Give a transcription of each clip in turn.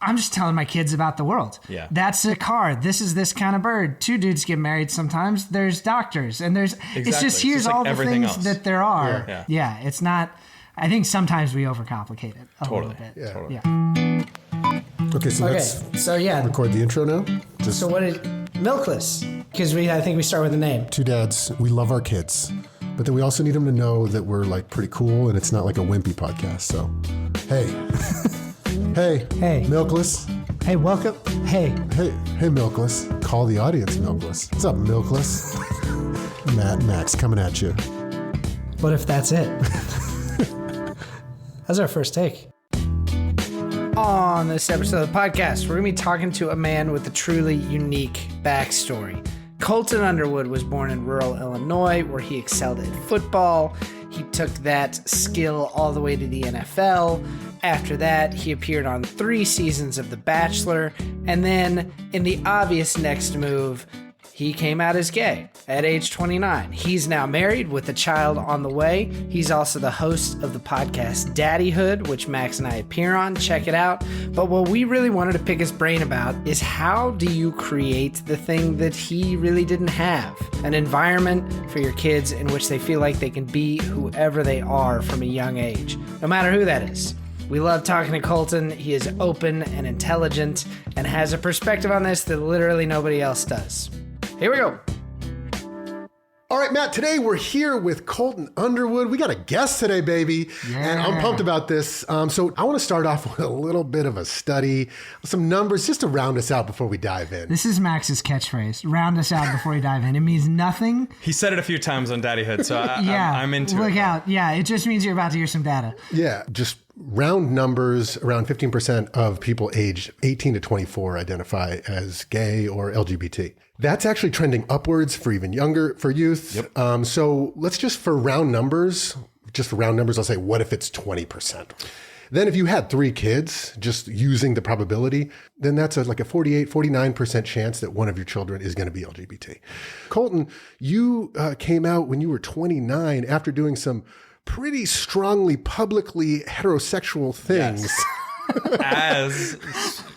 I'm just telling my kids about the world. Yeah. That's a car. This is this kind of bird. 2 dudes get married sometimes. There's doctors. And there's, it's just, here's all the things that there are. Yeah. It's not, I think sometimes we overcomplicate it a little bit. Yeah. Totally. Okay, so let's record the intro now. So what did Milkless? Because I think we start with the name. 2 dads, we love our kids, but then we also need them to know that we're like pretty cool and it's not like a wimpy podcast. So, hey, hey, Milkless. Hey, welcome. Hey, Milkless. Call the audience, Milkless. What's up, Milkless? Matt and Max coming at you. What if that's it? That's our first take. On this episode of the podcast, we're going to be talking to a man with a truly unique backstory. Colton Underwood was born in rural Illinois, where he excelled at football. He took that skill all the way to the NFL. After that, he appeared on 3 seasons of The Bachelor. And then, in the obvious next move, he came out as gay at age 29. He's now married with a child on the way. He's also the host of the podcast Daddyhood, which Max and I appear on. Check it out. But what we really wanted to pick his brain about is how do you create the thing that he really didn't have? An environment for your kids in which they feel like they can be whoever they are from a young age, no matter who that is. We love talking to Colton. He is open and intelligent and has a perspective on this that literally nobody else does. Here we go. All right, Matt, today we're here with Colton Underwood. We got a guest today, baby. Yeah. And I'm pumped about this. So I want to start off with a little bit of a study, some numbers just to round us out before we dive in. This is Max's catchphrase. Round us out before we dive in. It means nothing. He said it a few times on Daddyhood, so I'm into it. Look out. Yeah, it just means you're about to hear some data. Yeah, just round numbers, around 15% of people aged 18 to 24 identify as gay or LGBT. That's actually trending upwards for even younger, for youth. Yep. So let's just for round numbers, I'll say, what if it's 20%? Then if you had 3 kids, just using the probability, then that's like a 48, 49% chance that one of your children is going to be LGBT. Colton, you came out when you were 29 after doing some pretty strongly publicly heterosexual things.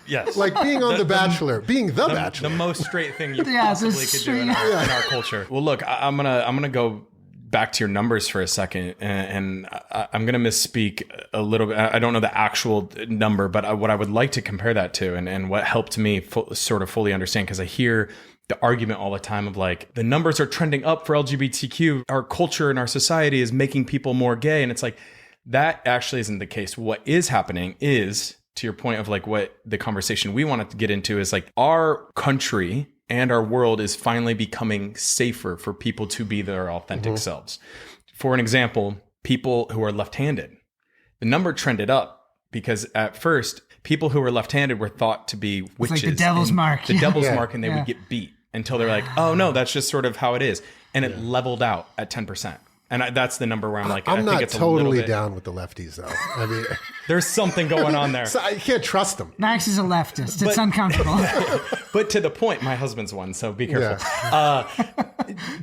Yes. Like being on The Bachelor, being the Bachelor. The most straight thing you possibly could do in our culture. Well, look, I'm gonna go back to your numbers for a second, and I'm gonna misspeak a little bit. I don't know the actual number, but what I would like to compare that to, and what helped me sort of fully understand, because I hear the argument all the time of like, the numbers are trending up for LGBTQ. Our culture and our society is making people more gay. And it's like, that actually isn't the case. What is happening is, to your point of like what the conversation we wanted to get into is like, our country and our world is finally becoming safer for people to be their authentic selves. For an example, people who are left-handed, the number trended up because at first people who were left-handed were thought to be witches. It's like the devil's mark. The devil's mark, and they would get beat until they're like, oh no, that's just sort of how it is. And it leveled out at 10%. And that's the number where I'm like, I think it's totally a little bit down with the lefties, though. I mean, there's something going on there. So I can't trust them. Max is a leftist. It's uncomfortable. But to the point, my husband's one, so be careful. Yeah.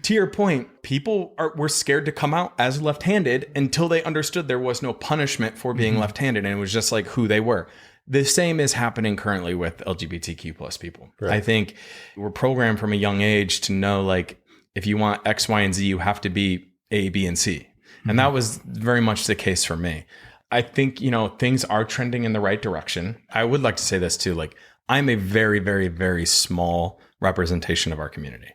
To your point, people were scared to come out as left-handed until they understood there was no punishment for being left-handed, and it was just like who they were. The same is happening currently with LGBTQ plus people. Right. I think we're programmed from a young age to know, like, if you want X, Y, and Z, you have to be A, B, and C. And that was very much the case for me. I think, things are trending in the right direction. I would like to say this too, like, I'm a very, very, very small representation of our community.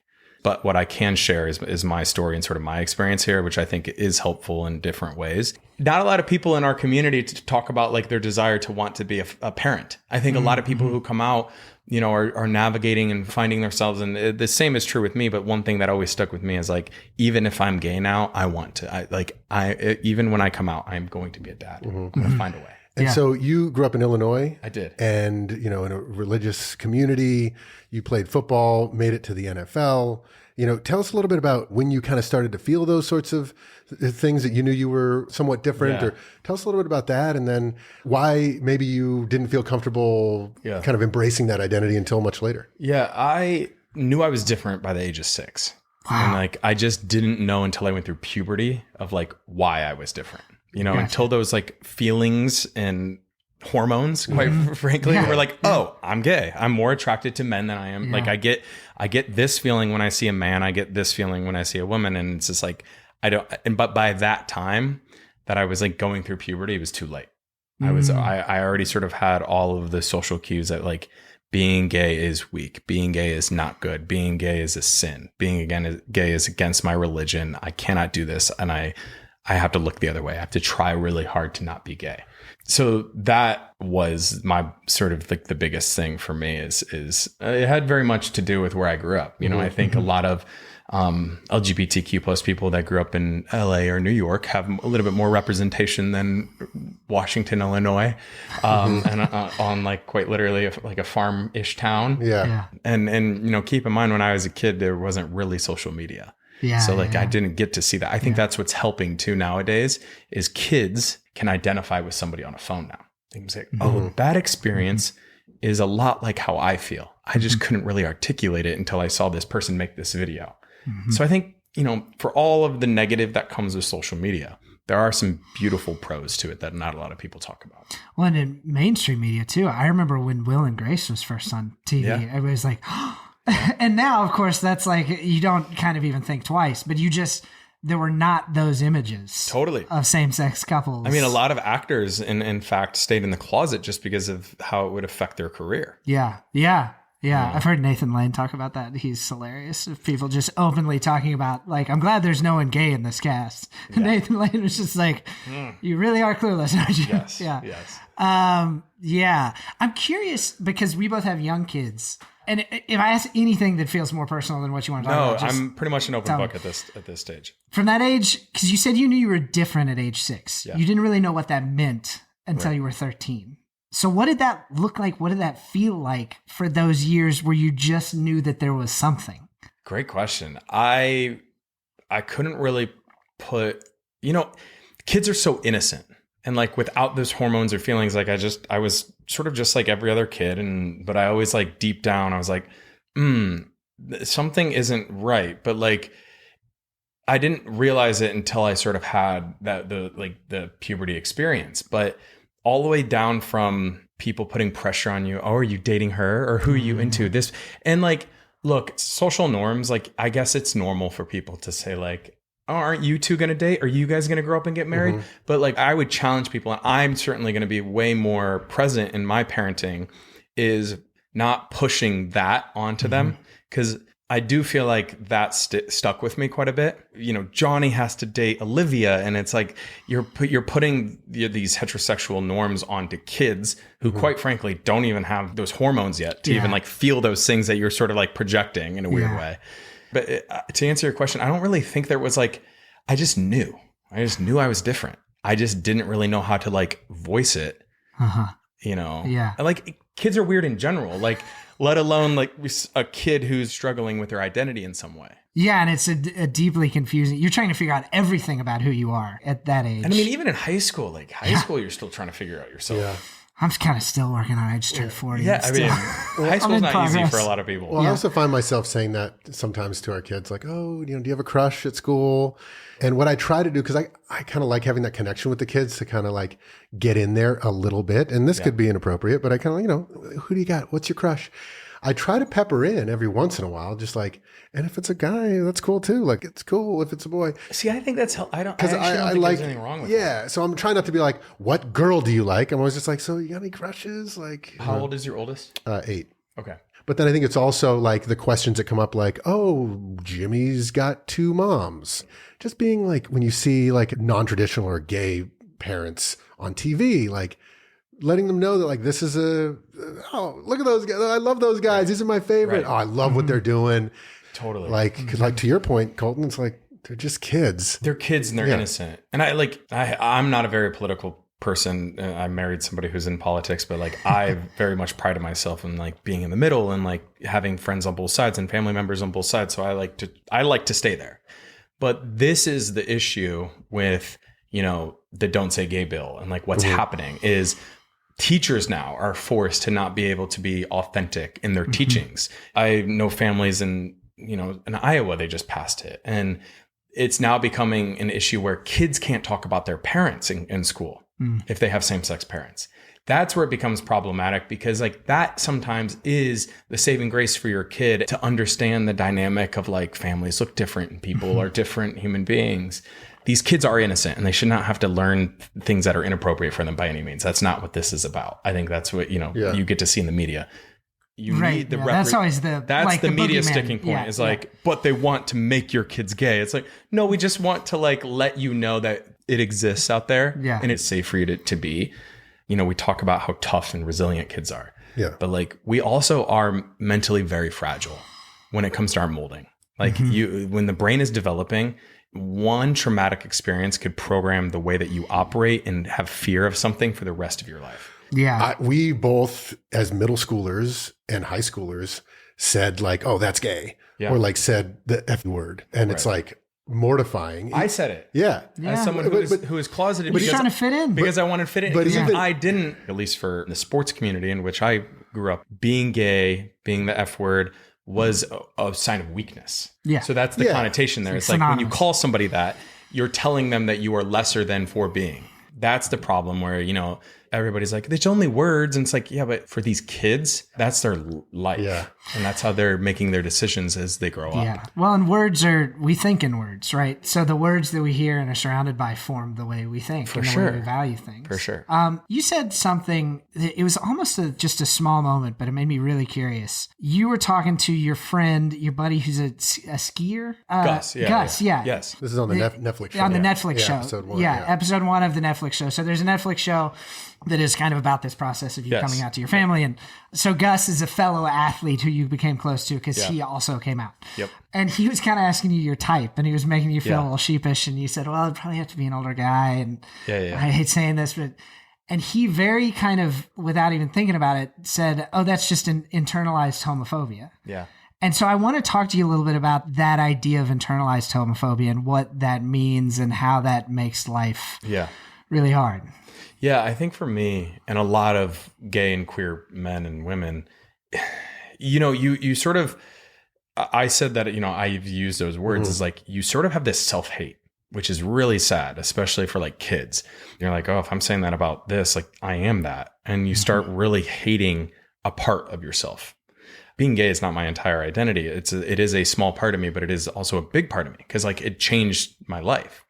But what I can share is my story and sort of my experience here, which I think is helpful in different ways. Not a lot of people in our community to talk about like their desire to want to be a parent. I think a lot of people who come out, are navigating and finding themselves. And the same is true with me. But one thing that always stuck with me is like, even if I'm gay now, I want to. Even when I come out, I'm going to be a dad. I'm going to find a way. And so you grew up in Illinois. I did. And, in a religious community, you played football, made it to the NFL. Tell us a little bit about when you kind of started to feel those sorts of things that you knew you were somewhat different, or tell us a little bit about that. And then why maybe you didn't feel comfortable kind of embracing that identity until much later. Yeah. I knew I was different by the age of 6. Wow. And like, I just didn't know until I went through puberty of like why I was different. Gotcha. Until those like feelings and hormones, quite frankly. We're like, oh, I'm gay. I'm more attracted to men than I am. Like I get this feeling when I see a man. I get this feeling when I see a woman. And it's just like, but by that time that I was like going through puberty, it was too late. I already sort of had all of the social cues that like being gay is weak. Being gay is not good. Being gay is a sin. Being gay is against my religion. I cannot do this. And I have to look the other way. I have to try really hard to not be gay. So that was my sort of like the biggest thing for me is it had very much to do with where I grew up. You know, I think a lot of LGBTQ plus people that grew up in LA or New York have a little bit more representation than Washington, Illinois, and on like quite literally like a farm-ish town. And you know, keep in mind when I was a kid, there wasn't really social media. So like I didn't get to see that. I think that's what's helping too nowadays is kids can identify with somebody on a phone now. They can say, oh, that experience is a lot like how I feel. I just couldn't really articulate it until I saw this person make this video. So I think, you know, for all of the negative that comes with social media, there are some beautiful pros to it that not a lot of people talk about. Well, and in mainstream media too. I remember when Will and Grace was first on TV, everybody's like, and now, of course, that's like, you don't kind of even think twice, but there were not those images of same-sex couples. I mean, a lot of actors, in fact, stayed in the closet just because of how it would affect their career. Yeah. I've heard Nathan Lane talk about that. He's hilarious. People just openly talking about, like, I'm glad there's no one gay in this cast. And Nathan Lane was just like, you really are clueless, aren't you? Yes. Yes. I'm curious because we both have young kids. And if I ask anything that feels more personal than what you want to talk about, I'm pretty much an open book at this stage. From that age, because you said you knew you were different at age 6. You didn't really know what that meant until you were 13. So what did that look like? What did that feel like for those years where you just knew that there was something? Great question. I couldn't really put, you know, kids are so innocent. And like without those hormones or feelings, like I was sort of just like every other kid. But I always like deep down, I was like, something isn't right. But like, I didn't realize it until I sort of had the puberty experience. But all the way down from people putting pressure on you. Oh, are you dating her? Or who are you into? This? And like, look, social norms, like, I guess it's normal for people to say like, oh, aren't you two going to date? Are you guys going to grow up and get married? But like, I would challenge people, and I'm certainly going to be way more present in my parenting, is not pushing that onto them. Because I do feel like that stuck with me quite a bit. You know, Johnny has to date Olivia, and it's like you're putting these heterosexual norms onto kids who, quite frankly, don't even have those hormones yet to even like feel those things that you're sort of like projecting in a weird way. But to answer your question, I don't really think there was like, I just knew I was different. I just didn't really know how to like voice it, you know? And like kids are weird in general, like let alone like a kid who's struggling with their identity in some way. Yeah. And it's a deeply confusing. You're trying to figure out everything about who you are at that age. And I mean, even in high school, you're still trying to figure out yourself. Yeah. I'm kind of still working on it. I just turned 40. Yeah, I mean, high school's not easy for a lot of people. Well, I also find myself saying that sometimes to our kids, like, oh, you know, do you have a crush at school? And what I try to do, because I kind of like having that connection with the kids to kind of like get in there a little bit. And this could be inappropriate, but I kind of, you know, who do you got? What's your crush? I try to pepper in every once in a while, just like, and if it's a guy, that's cool too. Like, it's cool if it's a boy. See, I think that's I don't think there's anything wrong with that. So I'm trying not to be like, what girl do you like? I'm always just like, so you got any crushes? Like, how old is your oldest? 8. Okay. But then I think it's also like the questions that come up like, oh, Jimmy's got 2 moms. Just being like, when you see like non-traditional or gay parents on TV, like, letting them know that like this is look at those guys. I love those guys. These are my favorite. Oh, I love what they're doing. Totally. Like, cause like to your point, Colton, it's like, they're just kids. They're kids and they're innocent. And I'm not a very political person. I married somebody who's in politics, but like I very much prided myself in like being in the middle and like having friends on both sides and family members on both sides. So I like to stay there. But this is the issue with, you know, the Don't Say Gay bill and like what's happening is teachers now are forced to not be able to be authentic in their teachings. I know families in Iowa, they just passed it. And it's now becoming an issue where kids can't talk about their parents in school if they have same-sex parents. That's where it becomes problematic, because like that sometimes is the saving grace for your kid to understand the dynamic of like families look different and people are different human beings. These kids are innocent and they should not have to learn things that are inappropriate for them by any means. That's not what this is about. I think that's what, you get to see in the media. You need the that's always the media boogeyman. Sticking point is like, but they want to make your kids gay. It's like, no, we just want to like let you know that it exists out there and it's safe for you to be. We talk about how tough and resilient kids are. Yeah. But like we also are mentally very fragile when it comes to our molding. Like when the brain is developing, one traumatic experience could program the way that you operate and have fear of something for the rest of your life. Yeah. We both, as middle schoolers and high schoolers, said like, oh, that's gay. Yeah. Or like said the F word. And it's like mortifying. I said it. Yeah. As someone who is closeted. But you're trying to fit in. Because I wanted to fit in. But I didn't, at least for the sports community in which I grew up, being gay, being the F word, was a sign of weakness. Yeah. So that's the connotation there. It's like when you call somebody that, you're telling them that you are lesser than for being. That's the problem where, everybody's like, it's only words. And it's like, yeah, but for these kids, that's their life. Yeah. And that's how they're making their decisions as they grow up. Yeah. Well, and we think in words, right? So the words that we hear and are surrounded by form the way we think and the way we value things. For sure. You said something, it was almost just a small moment, but it made me really curious. You were talking to your friend, your buddy who's a skier. Gus. Yeah. Yes. This is on the Netflix show. On the Netflix show. Episode 1. Episode 1 of the Netflix show. So there's a Netflix show that is kind of about this process of you coming out to your family. And so Gus is a fellow athlete who you became close to because he also came out. Yep. And he was kind of asking you your type and he was making you feel a little sheepish. And you said, well, I'd probably have to be an older guy. And I hate saying this, but... And he very kind of, without even thinking about it, said, oh, that's just an internalized homophobia. Yeah. And so I want to talk to you a little bit about that idea of internalized homophobia and what that means and how that makes life really hard. Yeah, I think for me and a lot of gay and queer men and women, you sort of, I said that, I've used those words as like, you sort of have this self-hate, which is really sad, especially for like kids. You're like, oh, if I'm saying that about this, like I am that. And you start really hating a part of yourself. Being gay is not my entire identity. It is a small part of me, but it is also a big part of me because like it changed my life.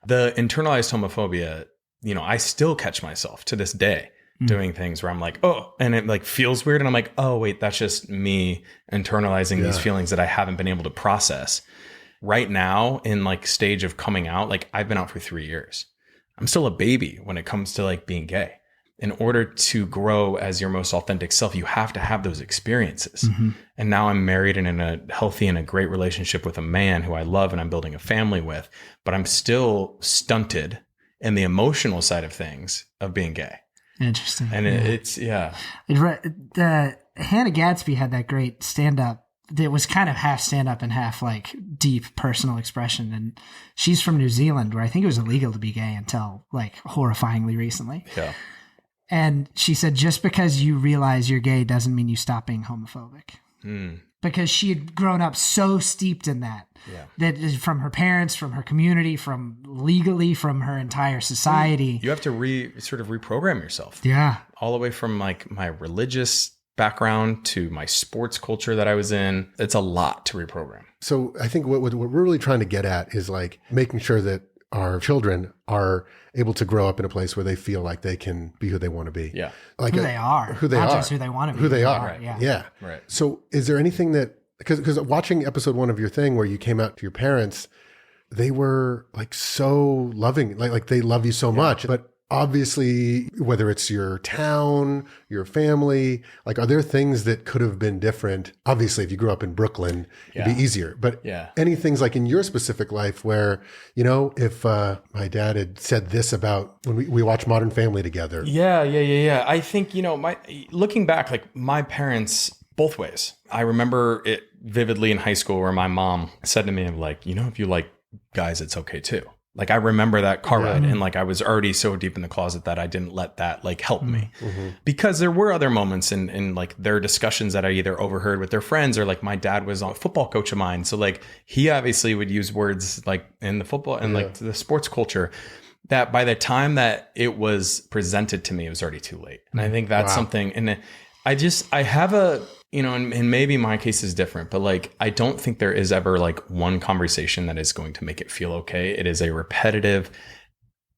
The internalized homophobia, I still catch myself to this day doing things where I'm like, oh, and it like feels weird. And I'm like, oh, wait, that's just me internalizing these feelings that I haven't been able to process. Right now in like stage of coming out, like I've been out for 3 years. I'm still a baby when it comes to like being gay. In order to grow as your most authentic self, you have to have those experiences. And now I'm married and in a healthy and a great relationship with a man who I love and I'm building a family with, but I'm still stunted in the emotional side of things of being gay. Interesting. And it's Hannah Gadsby had that great stand-up that was kind of half stand-up and half like deep personal expression. And she's from New Zealand where I think it was illegal to be gay until like horrifyingly recently. Yeah. And she said, just because you realize you're gay doesn't mean you stop being homophobic. Because she had grown up so steeped in that, that from her parents, from her community, from legally, from her entire society. You have to sort of reprogram yourself. Yeah. All the way from like my religious background to my sports culture that I was in. It's a lot to reprogram. So I think what we're really trying to get at is like making sure that our children are able to grow up in a place where they feel like they can be who they want to be. Yeah. Like who they are. Not just who they want to be. Who they are. Right. Yeah. Right. So is there anything that, because watching episode 1 of your thing where you came out to your parents, they were like so loving, like they love you so much. But obviously, whether it's your town, your family, like, are there things that could have been different? Obviously, if you grew up in Brooklyn, it'd be easier. But any things like in your specific life where, if my dad had said this about when we watch Modern Family together. Yeah. I think, looking back, like my parents, both ways. I remember it vividly in high school where my mom said to me, like, if you like guys, it's okay too. Like I remember that car ride and like I was already so deep in the closet that I didn't let that like help me because there were other moments in like their discussions that I either overheard with their friends or like my dad was a football coach of mine. So like he obviously would use words like in the football and like the sports culture. that by the time that it was presented to me, it was already too late. And I think that's something, and I have a, and maybe my case is different, but like, I don't think there is ever like one conversation that is going to make it feel okay. It is a repetitive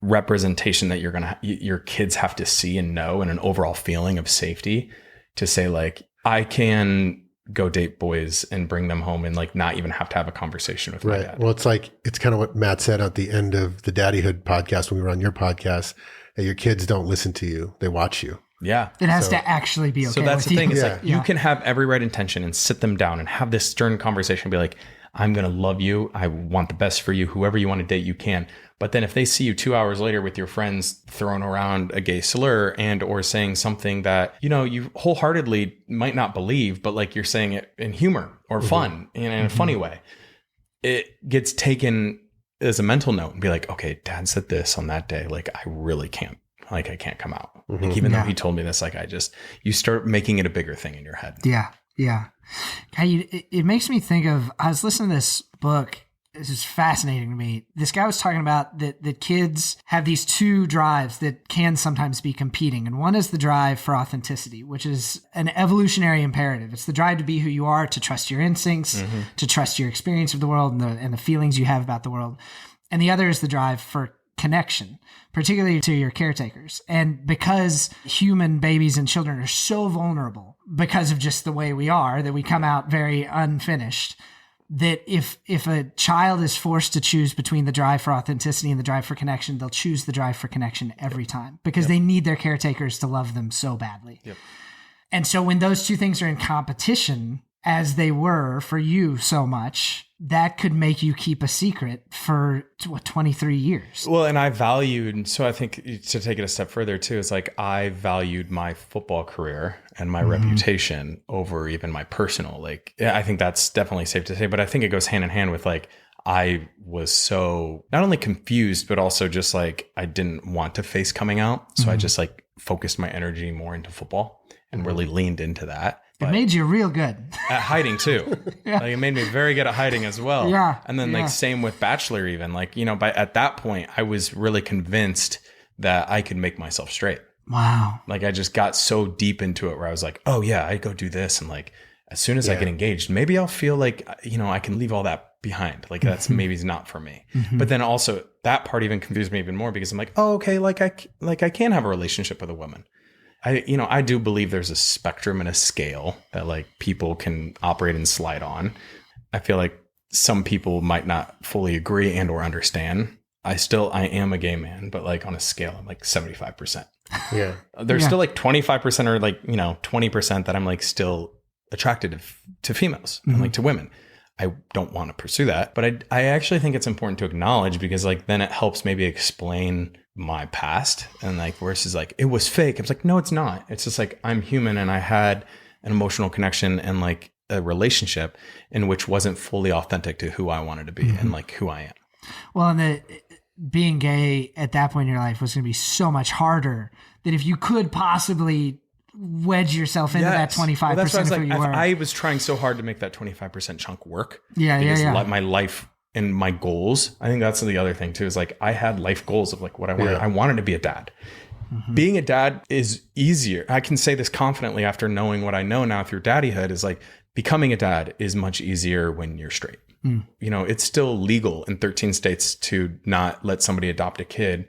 representation that your kids have to see and know, and an overall feeling of safety to say like, I can go date boys and bring them home and like not even have to have a conversation with my dad. Well, it's kind of what Matt said at the end of the Daddyhood podcast when we were on your podcast, that your kids don't listen to you, they watch you. Yeah. It has to actually be okay. So that's the thing. It's like you can have every right intention and sit them down and have this stern conversation, be like, I'm going to love you. I want the best for you. Whoever you want to date, you can. But then if they see you 2 hours later with your friends throwing around a gay slur and or saying something that, you wholeheartedly might not believe, but like you're saying it in humor or fun in a funny way, it gets taken as a mental note and be like, okay, dad said this on that day. Like, I really can't. Like, I can't come out. Like, even though he told me this, like, you start making it a bigger thing in your head. Yeah. Yeah. It makes me think of, I was listening to this book. This is fascinating to me. This guy was talking about that kids have these two drives that can sometimes be competing. And one is the drive for authenticity, which is an evolutionary imperative. It's the drive to be who you are, to trust your instincts, to trust your experience of the world and the feelings you have about the world. And the other is the drive for connection, particularly to your caretakers. And because human babies and children are so vulnerable because of just the way we are, that we come out very unfinished, that if a child is forced to choose between the drive for authenticity and the drive for connection, they'll choose the drive for connection every time because they need their caretakers to love them so badly. Yep. And so when those two things are in competition, as they were for you so much, that could make you keep a secret for 23 years. Well, and I valued, so I think to take it a step further too, is like I valued my football career and my reputation over even my personal, like, I think that's definitely safe to say, but I think it goes hand in hand with like, I was so not only confused, but also just like, I didn't want to face coming out. So I just like focused my energy more into football and really leaned into that. It made you real good at hiding too. Like it made me very good at hiding as well. Yeah. And then like same with Bachelor, even like, at that point I was really convinced that I could make myself straight. Wow. Like I just got so deep into it where I was like, oh yeah, I go do this. And like, as soon as I get engaged, maybe I'll feel like, I can leave all that behind. Like that's maybe not for me. But then also that part even confused me even more because I'm like, oh, okay. Like I can have a relationship with a woman. I do believe there's a spectrum and a scale that like people can operate and slide on. I feel like some people might not fully agree and or understand. I am a gay man, but like on a scale, I'm like 75%. Yeah. There's still like 25% or like, 20% that I'm like still attracted to females and like to women. I don't want to pursue that, but I actually think it's important to acknowledge because like then it helps maybe explain my past and like versus like it was fake. I was like, no, it's not. It's just like I'm human and I had an emotional connection and like a relationship in which wasn't fully authentic to who I wanted to be and like who I am. Well, and being gay at that point in your life was going to be so much harder that if you could possibly wedge yourself into that 25% of who you were. I was trying so hard to make that 25% chunk work. Because my life and my goals. I think that's the other thing too, is like I had life goals of like what I wanted. I wanted to be a dad. Being a dad is easier. I can say this confidently after knowing what I know now through Daddyhood is like becoming a dad is much easier when you're straight. It's still legal in 13 states to not let somebody adopt a kid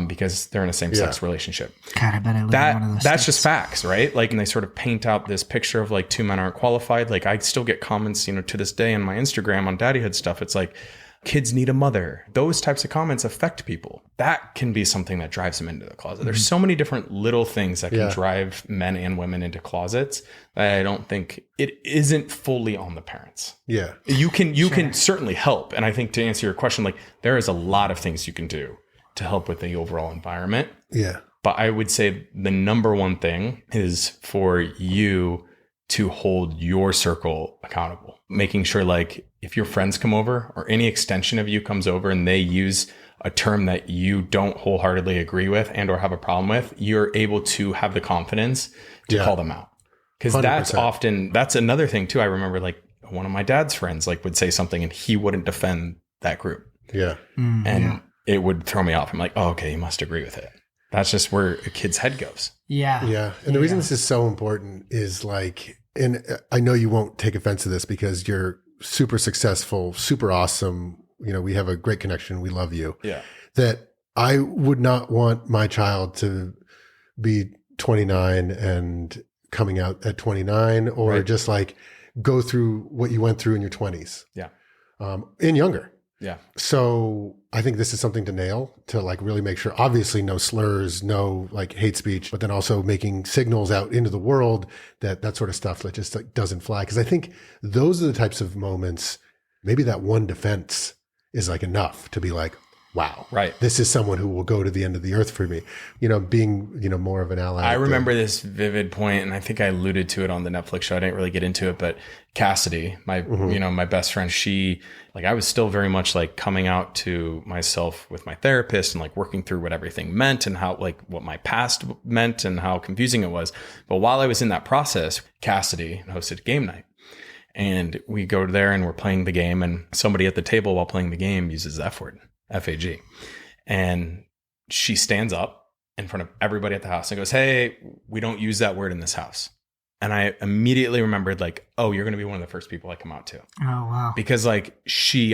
because they're in a same-sex relationship. God, I bet I live in one of those That's states. just facts, right? Like, and they sort of paint out this picture of like two men aren't qualified. Like I still get comments, to this day on my Instagram on Daddyhood stuff. It's like, kids need a mother. Those types of comments affect people. That can be something that drives them into the closet. There's so many different little things that can drive men and women into closets that I don't think it isn't fully on the parents. Yeah. You can certainly help. And I think to answer your question, like there is a lot of things you can do to help with the overall environment. Yeah. But I would say the number one thing is for you to hold your circle accountable, making sure like if your friends come over or any extension of you comes over and they use a term that you don't wholeheartedly agree with and or have a problem with, you're able to have the confidence to call them out. Because that's another thing too. I remember like one of my dad's friends like would say something and he wouldn't defend that group. Yeah. And it would throw me off. I'm like, oh, okay, you must agree with it. That's just where a kid's head goes. Yeah. Yeah. And the reason this is so important is like, and I know you won't take offense to this because you're super successful, super awesome. You know, we have a great connection. We love you. Yeah. That I would not want my child to be 29 and coming out at 29 or just like go through what you went through in your 20s. Yeah. And younger. Yeah. So I think this is something to nail, to like really make sure, obviously no slurs, no like hate speech, but then also making signals out into the world that sort of stuff that just like doesn't fly. Cause I think those are the types of moments, maybe that one defense is like enough to be like, wow, this is someone who will go to the end of the earth for me, you know, being, you know, more of an ally. I remember this vivid point, and I think I alluded to it on the Netflix show. I didn't really get into it, but Cassidy, my, you know, my best friend, she, like, I was still very much like coming out to myself with my therapist and like working through what everything meant and how, like, what my past meant and how confusing it was. But while I was in that process, Cassidy hosted game night. And we go there and we're playing the game, and somebody at the table while playing the game uses the F word. FAG. And she stands up in front of everybody at the house and goes, hey, we don't use that word in this house. And I immediately remembered like, oh, you're going to be one of the first people I come out to. Oh, wow. Because like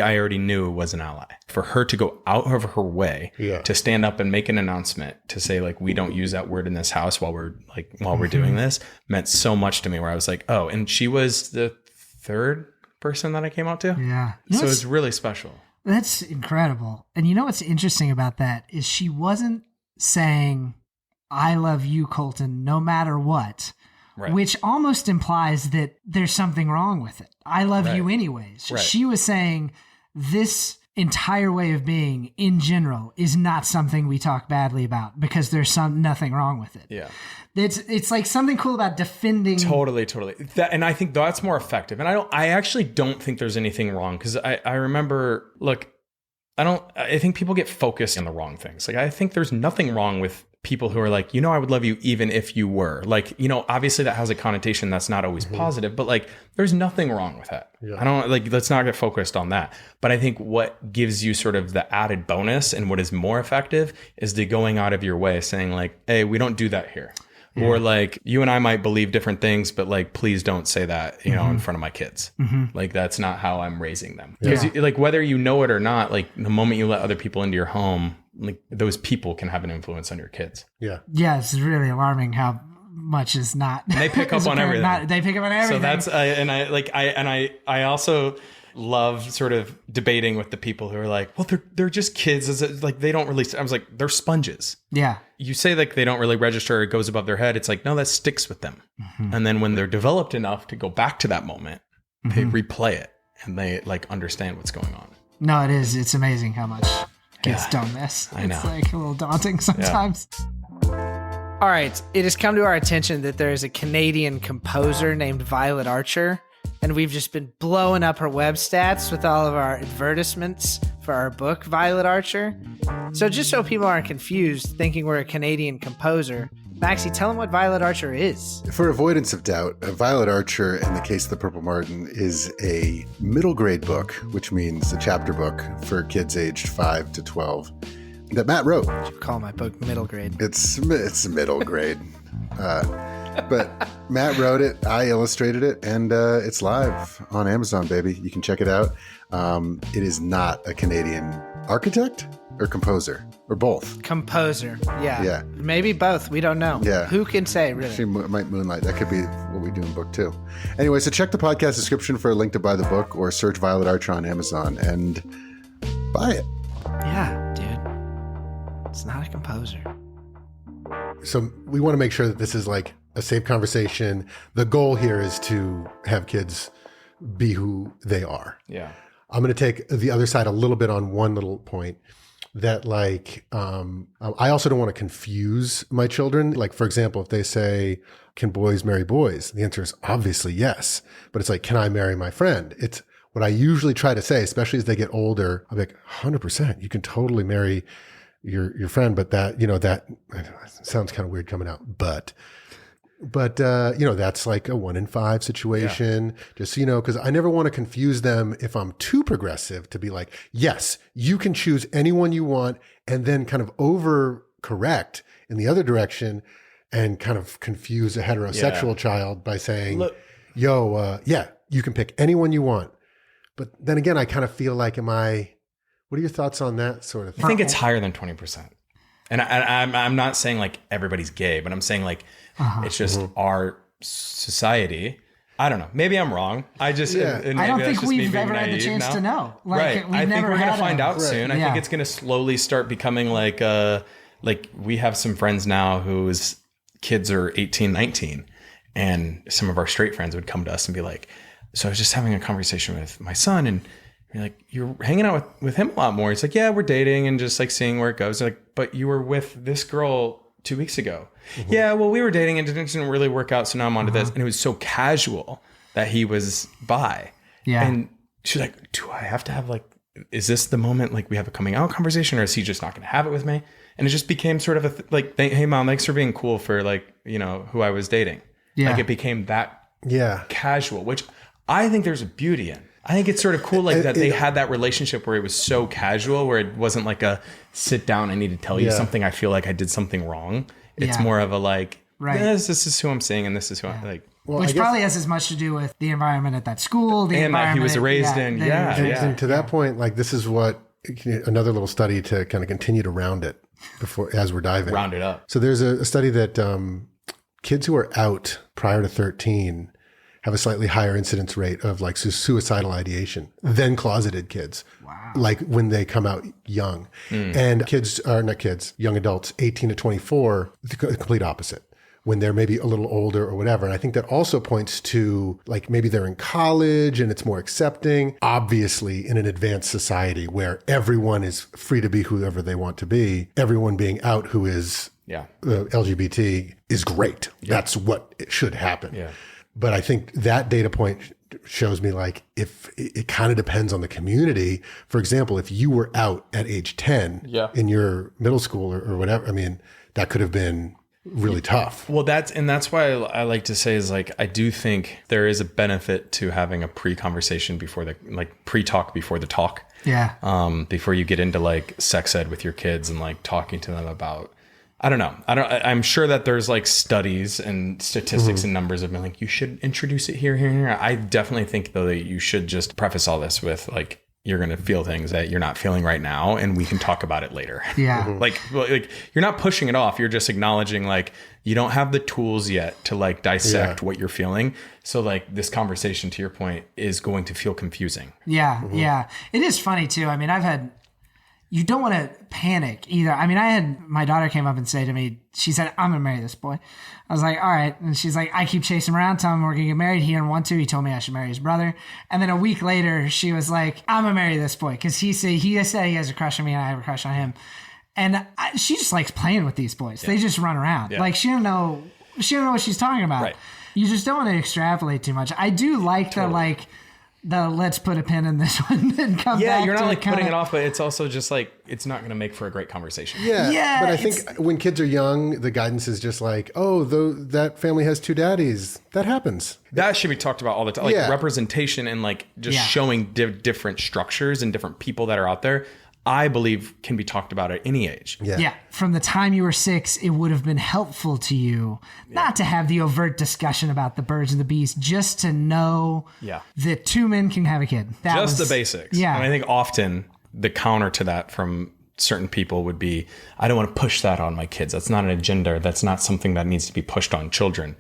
I already knew was an ally. For her to go out of her way to stand up and make an announcement to say like, we don't use that word in this house while we're doing this meant so much to me, where I was like, oh, and she was the third person that I came out to. Yeah. So it's really special. That's incredible. And you know what's interesting about that is she wasn't saying, I love you, Colton, no matter what, which almost implies that there's something wrong with it. I love you anyways. She was saying this entire way of being in general is not something we talk badly about because there's nothing wrong with it. Yeah. It's like something cool about defending. Totally. And I think that's more effective. And I actually don't think there's anything wrong, because I remember, look, I think people get focused on the wrong things. Like, I think there's nothing wrong with people who are like, you know, I would love you even if you were like, you know, obviously that has a connotation that's not always positive, but like, there's nothing wrong with that. Yeah. I don't like, let's not get focused on that. But I think what gives you sort of the added bonus and what is more effective is the going out of your way saying like, hey, we don't do that here. Yeah. Or like, you and I might believe different things, but like, please don't say that, you know, in front of my kids. Like, that's not how I'm raising them. Because like, whether you know it or not, like the moment you let other people into your home, like those people can have an influence on your kids. Yeah. Yeah. It's really alarming how much is not. And they pick up on everything. They pick up on everything. So that's, I also love sort of debating with the people who are like, well, they're just kids. Is it like, they don't really, I was like, they're sponges. Yeah. You say like they don't really register, it goes above their head. It's like, no, that sticks with them. And then when they're developed enough to go back to that moment, they replay it and they like understand what's going on. No, it is. It's amazing how much kids don't miss. I know. It's like a little daunting sometimes. Yeah. All right. It has come to our attention that there is a Canadian composer named Violet Archer, and we've just been blowing up her web stats with all of our advertisements for our book, Violet Archer. So just so people aren't confused, thinking we're a Canadian composer, Maxie, tell them what Violet Archer is. For avoidance of doubt, Violet Archer, in the case of the Purple Martin, is a middle grade book, which means a chapter book for kids aged 5 to 12, that Matt wrote. I should call my book middle grade. It's middle grade. But Matt wrote it, I illustrated it, and it's live on Amazon, baby. You can check it out. It is not a Canadian architect or composer, or both. Composer, yeah. Maybe both, we don't know. Yeah. Who can say, really? She might moonlight. That could be what we do in book 2. Anyway, so check the podcast description for a link to buy the book, or search Violet Archer on Amazon and buy it. Yeah, dude. It's not a composer. So we want to make sure that this is like a safe conversation. The goal here is to have kids be who they are. Yeah. I'm going to take the other side a little bit on one little point that like, I also don't want to confuse my children. Like, for example, if they say, can boys marry boys? The answer is obviously yes. But it's like, can I marry my friend? It's what I usually try to say, especially as they get older. I'm like, 100%, you can totally marry your friend, but that, you know, that sounds kind of weird coming out, but But, that's like a 1 in 5 situation. Yeah. Just, because I never want to confuse them if I'm too progressive to be like, yes, you can choose anyone you want, and then kind of overcorrect in the other direction and kind of confuse a heterosexual child by saying, look, you can pick anyone you want. But then again, I kind of feel like, what are your thoughts on that sort of thing? I think it's higher than 20%. And I'm not saying like everybody's gay, but I'm saying like it's just our society. I don't know. Maybe I'm wrong. I don't think we've ever had the chance to know. Right. I think we're going to find out soon. I think it's going to slowly start becoming like we have some friends now whose kids are 18, 19. And some of our straight friends would come to us and be like, so I was just having a conversation with my son, and you're like, you're hanging out with him a lot more. He's like, yeah, we're dating and just like seeing where it goes. Like, but you were with this girl 2 weeks ago. Mm-hmm. Yeah, well, we were dating and it didn't really work out. So now I'm onto this. And it was so casual that he was bi. Yeah. And she's like, do I have to have like, is this the moment like we have a coming out conversation, or is he just not going to have it with me? And it just became sort of hey mom, thanks for being cool for like, who I was dating. Yeah. Like it became that casual, which I think there's a beauty in. I think it's sort of cool that they had that relationship where it was so casual, where it wasn't like a sit down, I need to tell you something. I feel like I did something wrong. It's more of a like, this is who I'm seeing, and this is who I'm like. Well, which probably has as much to do with the environment at that school, and that he was raised in. And to that point, like this is what another little study to kind of continue to round it as we're diving. Round it up. So there's a study that kids who are out prior to 13 have a slightly higher incidence rate of like suicidal ideation than closeted kids. Wow. Like when they come out young. And young adults, 18 to 24, the complete opposite. When they're maybe a little older or whatever. And I think that also points to like maybe they're in college and it's more accepting. Obviously, in an advanced society where everyone is free to be whoever they want to be, everyone being out who is LGBT is great. Yeah. That's what it should happen. Yeah. But I think that data point shows me like if it kind of depends on the community. For example, if you were out at age 10 in your middle school or whatever, I mean, that could have been really tough. Well, that's why I like to say is like, I do think there is a benefit to having a pre-conversation before pre-talk before the talk. Yeah. Before you get into like sex ed with your kids and like talking to them about, I don't know. I'm sure that there's like studies and statistics and numbers of like, you should introduce it here, here, and here. I definitely think though that you should just preface all this with like, you're going to feel things that you're not feeling right now, and we can talk about it later. Yeah. like you're not pushing it off. You're just acknowledging like you don't have the tools yet to like dissect what you're feeling. So like this conversation, to your point, is going to feel confusing. Yeah. Yeah. It is funny too. I mean, you don't want to panic either. I mean, my daughter came up and said to me, she said, I'm going to marry this boy. I was like, all right. And she's like, I keep chasing him around, telling him we're going to get married. He didn't want to. He told me I should marry his brother. And then a week later, she was like, I'm going to marry this boy. Because he said he has a crush on me and I have a crush on him. And she just likes playing with these boys. Yeah. They just run around. Yeah. Like, she don't know what she's talking about. Right. You just don't want to extrapolate too much. I do like the let's put a pin in this one and come back. Yeah, you're not like putting it off, but it's also just like, it's not going to make for a great conversation. Yeah. But I think when kids are young, the guidance is just like, that family has 2 daddies. That happens. That should be talked about all the time. Like representation and like just showing different structures and different people that are out there, I believe can be talked about at any age. Yeah. From the time you were 6, it would have been helpful to you not to have the overt discussion about the birds and the bees, just to know that 2 men can have a kid. Just the basics. Yeah. And I think often the counter to that from certain people would be, I don't want to push that on my kids. That's not an agenda. That's not something that needs to be pushed on children.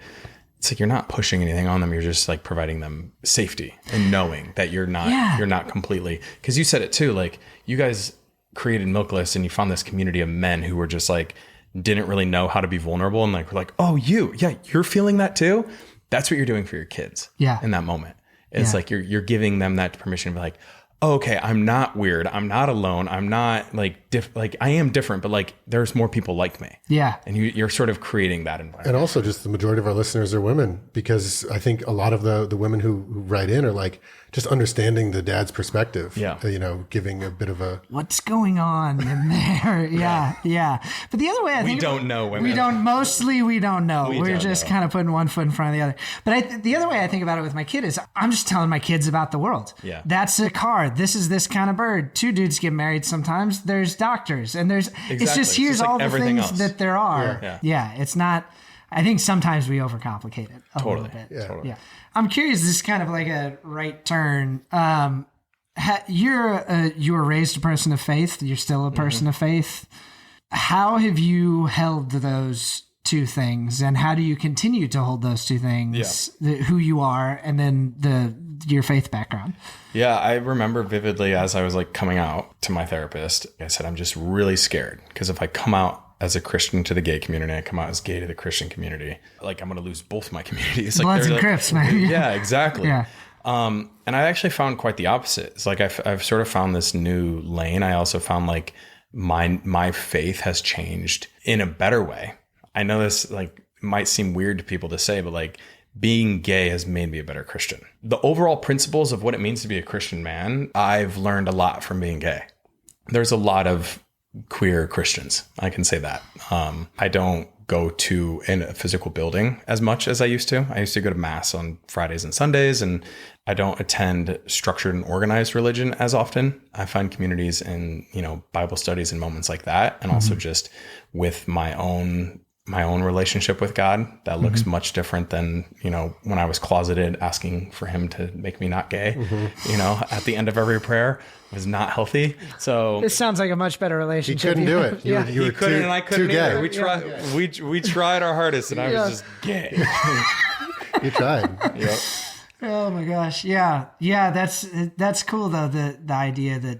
It's like, you're not pushing anything on them. You're just like providing them safety and knowing that you're not completely, because you said it too, like you guys created Milkless and you found this community of men who were just like, didn't really know how to be vulnerable. And like, we're like, oh, you're feeling that too. That's what you're doing for your kids in that moment. It's like, you're giving them that permission to be like, oh, okay, I'm not weird. I'm not alone. I'm not like I am different, but like there's more people like me. Yeah. And you're sort of creating that environment. And also just the majority of our listeners are women, because I think a lot of the women who write in are like just understanding the dad's perspective. Yeah. Giving a bit of a... What's going on in there? Yeah. But the other way I think... We don't know women. We don't know. We're just kind of putting one foot in front of the other. But the other way I think about it with my kid is I'm just telling my kids about the world. Yeah. That's a car. This is this kind of bird. 2 dudes get married sometimes. There's doctors. And it's just here's all the things else that there are. Yeah. It's not... I think sometimes we overcomplicate it a little bit. Yeah. I'm curious, this is kind of like a right turn. You were raised a person of faith. You're still a person of faith. How have you held those two things, and how do you continue to hold those two things, who you are and then your faith background? Yeah, I remember vividly as I was like coming out to my therapist, I said, I'm just really scared because if I come out as a Christian to the gay community, I come out as gay to the Christian community, like I'm going to lose both my communities. Like, Bloods and Crips, man. Yeah, exactly. Yeah. And I actually found quite the opposite. It's like I've sort of found this new lane. I also found like my faith has changed in a better way. I know this like might seem weird to people to say, but like being gay has made me a better Christian. The overall principles of what it means to be a Christian man, I've learned a lot from being gay. There's a lot of queer Christians. I can say that. I don't go to a physical building as much as I used to. I used to go to mass on Fridays and Sundays, and I don't attend structured and organized religion as often. I find communities and, Bible studies and moments like that. And also just with my own relationship with God that looks much different than, when I was closeted asking for him to make me not gay, at the end of every prayer was not healthy. So this sounds like a much better relationship. He couldn't do it. He couldn't and I couldn't either. We tried our hardest and I was just gay. You tried. Yep. Oh my gosh. Yeah. Yeah. That's cool though. The idea that,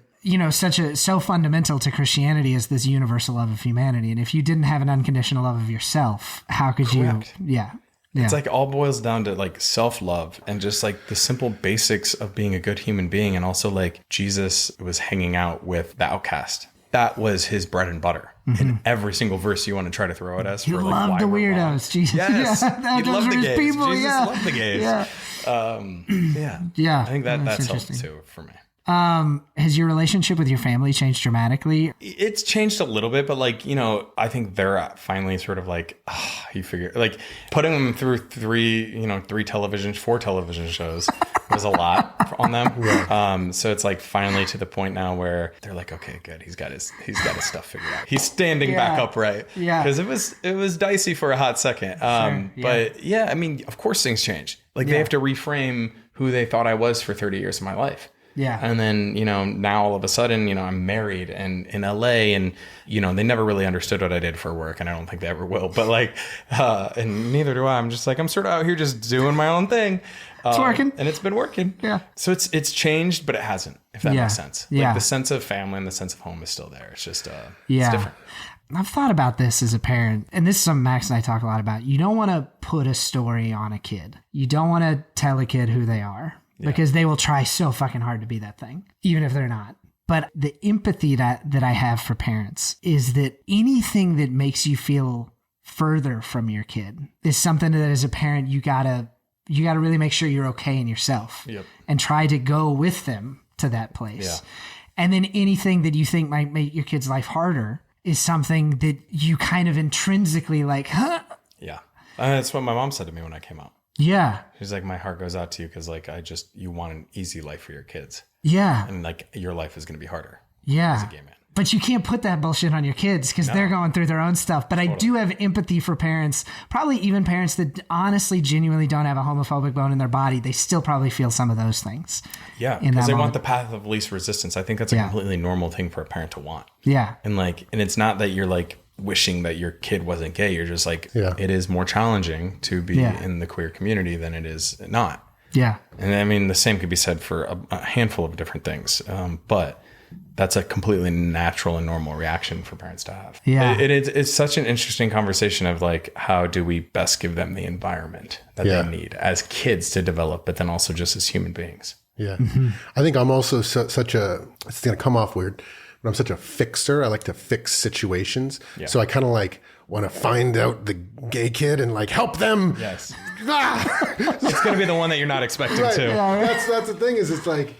so fundamental to Christianity is this universal love of humanity. And if you didn't have an unconditional love of yourself, how could Correct. you? Yeah. It's like all boils down to like self-love and just like the simple basics of being a good human being. And also like Jesus was hanging out with the outcast. That was his bread and butter. In every single verse you want to try to throw at us. He loved the weirdos. Jesus. Yes. Yeah, he loved the gays. People. Jesus loved the gays. Yeah. I think that's helped too for me. Has your relationship with your family changed dramatically? It's changed a little bit, but like, I think they're finally sort of like, you figure like putting them through 4 television shows was a lot on them. Yeah. So it's like finally to the point now where they're like, okay, good. He's got his stuff figured out. He's standing back upright. Yeah. Cause it was dicey for a hot second. But yeah, I mean, of course things change. Like they have to reframe who they thought I was for 30 years of my life. Yeah. And then, now all of a sudden, I'm married and in LA and, they never really understood what I did for work. And I don't think they ever will. But like, and neither do I. I'm just like, I'm sort of out here just doing my own thing. It's working. And it's been working. Yeah. So it's changed, but it hasn't, if that makes sense. Yeah. Like the sense of family and the sense of home is still there. It's just, it's different. I've thought about this as a parent, and this is something Max and I talk a lot about. You don't want to put a story on a kid. You don't want to tell a kid who they are. Because they will try so fucking hard to be that thing, even if they're not. But the empathy that I have for parents is that anything that makes you feel further from your kid is something that as a parent, you gotta really make sure you're okay in yourself and try to go with them to that place. Yeah. And then anything that you think might make your kid's life harder is something that you kind of intrinsically like, huh? Yeah. That's what my mom said to me when I came out. Yeah. She's like, my heart goes out to you because like you want an easy life for your kids. Yeah. And like your life is going to be harder. Yeah. As a gay man. But you can't put that bullshit on your kids because they're going through their own stuff. But totally. I do have empathy for parents, probably even parents that honestly, genuinely don't have a homophobic bone in their body. They still probably feel some of those things. Yeah. Because they want the path of least resistance. I think that's a completely normal thing for a parent to want. Yeah. And it's not that you're like wishing that your kid wasn't gay. You're just like, it is more challenging to be in the queer community than it is not. Yeah. And I mean, the same could be said for a handful of different things. But that's a completely natural and normal reaction for parents to have. Yeah. It's such an interesting conversation of like, how do we best give them the environment that they need as kids to develop, but then also just as human beings. Yeah. I think I'm also such a, it's going to come off weird, but I'm such a fixer. I like to fix situations. Yeah. So I kind of like want to find out the gay kid and like help them. Yes. It's going to be the one that you're not expecting to. Yeah, that's the thing is it's like,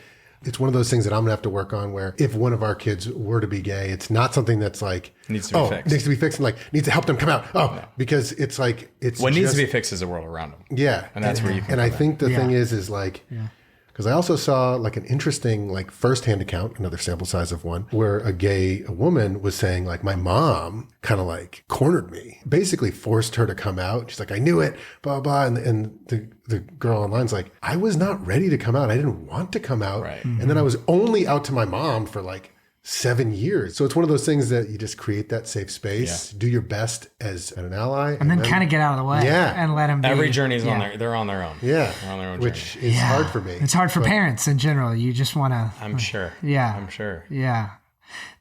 it's one of those things that I'm gonna have to work on where if one of our kids were to be gay, it's not something that's like needs to be fixed. Needs to be fixed and like needs to help them come out. Because it's like it's what needs to be fixed is the world around them. Yeah. And that's where you can. And I think the thing is like because I also saw like an interesting like firsthand account, another sample size of one, where a woman was saying like my mom kind of like cornered me, basically forced her to come out. She's like, I knew it, blah, blah. And the girl online's like, I was not ready to come out. I didn't want to come out. Right. And then I was only out to my mom for like 7 years. So it's one of those things that you just create that safe space, do your best as an ally. And then kind of get out of the way and let them be. Every journey's on they're on their own. Yeah. They're on their own which is hard for me. It's hard for parents in general. You just want to. I'm sure. Yeah. I'm sure. Yeah.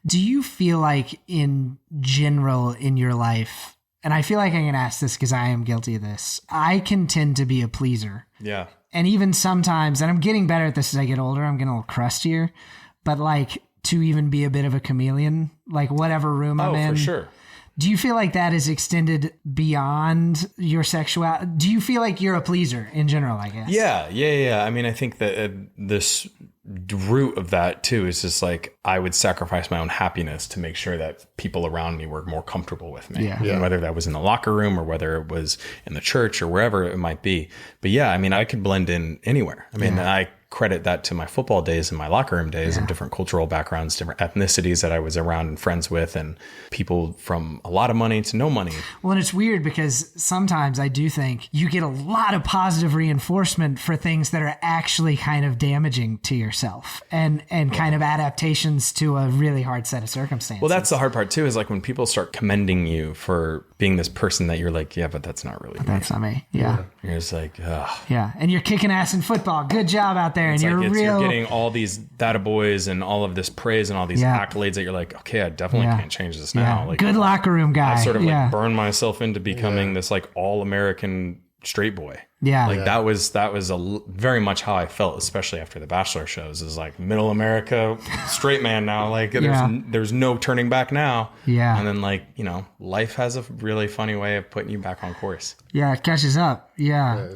Do you feel like in general in your life, and I feel like I can ask this because I am guilty of this, I can tend to be a pleaser. Yeah. And even sometimes, and I'm getting better at this as I get older, I'm getting a little crustier, but like to even be a bit of a chameleon, like whatever room I'm in. Oh, for sure. Do you feel like that is extended beyond your sexuality? Do you feel like you're a pleaser in general, I guess? Yeah. I mean, I think that this root of that too is just like I would sacrifice my own happiness to make sure that people around me were more comfortable with me. And whether that was in the locker room or whether it was in the church or wherever it might be. But yeah, I mean, I could blend in anywhere. I mean, I credit that to my football days and my locker room days of different cultural backgrounds, different ethnicities that I was around and friends with, and people from a lot of money to no money. Well, and it's weird because sometimes I do think you get a lot of positive reinforcement for things that are actually kind of damaging to yourself and kind of adaptations to a really hard set of circumstances. Well, that's the hard part too, is like when people start commending you for being this person that you're like, yeah, but that's not really me. That's not me. Yeah. You're just like, ugh. Yeah. And you're kicking ass in football. Good job out there. It's and like you're getting all these data boys and all of this praise and all these accolades that you're like, okay, I definitely can't change this now. Like, good locker room guy. I sort of like burned myself into becoming this like all-American straight boy. Yeah. Like that was very much how I felt, especially after the Bachelor shows, is like middle America, straight man now. Like there's no turning back now. Yeah. And then like, you know, life has a really funny way of putting you back on course. Yeah. It catches up. Yeah.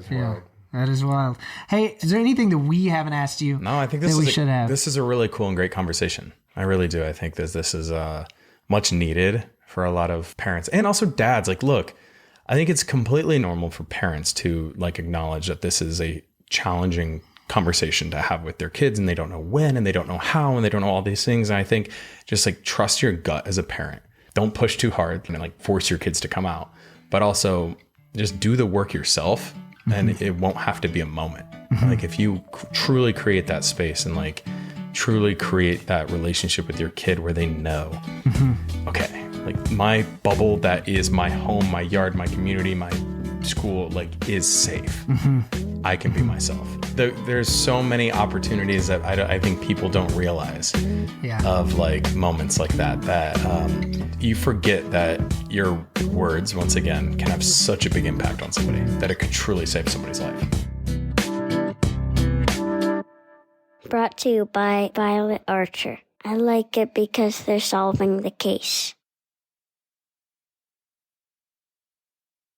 That is wild. Hey, is there anything that we haven't asked you? No, I think should have. This is a really cool and great conversation. I really do. I think this is much needed for a lot of parents and also dads. Like, look, I think it's completely normal for parents to like acknowledge that this is a challenging conversation to have with their kids and they don't know when and they don't know how and they don't know all these things. And I think just like trust your gut as a parent. Don't push too hard and like force your kids to come out, but also just do the work yourself. And it won't have to be a moment. Like if you truly create that space and like truly create that relationship with your kid where they know, okay, like my bubble that is my home, my yard, my community, my school, like is safe. I can be myself. There's so many opportunities that I think people don't realize of like moments like that you forget that your words, once again, can have such a big impact on somebody that it could truly save somebody's life. Brought to you by Violet Archer. I like it because they're solving the case.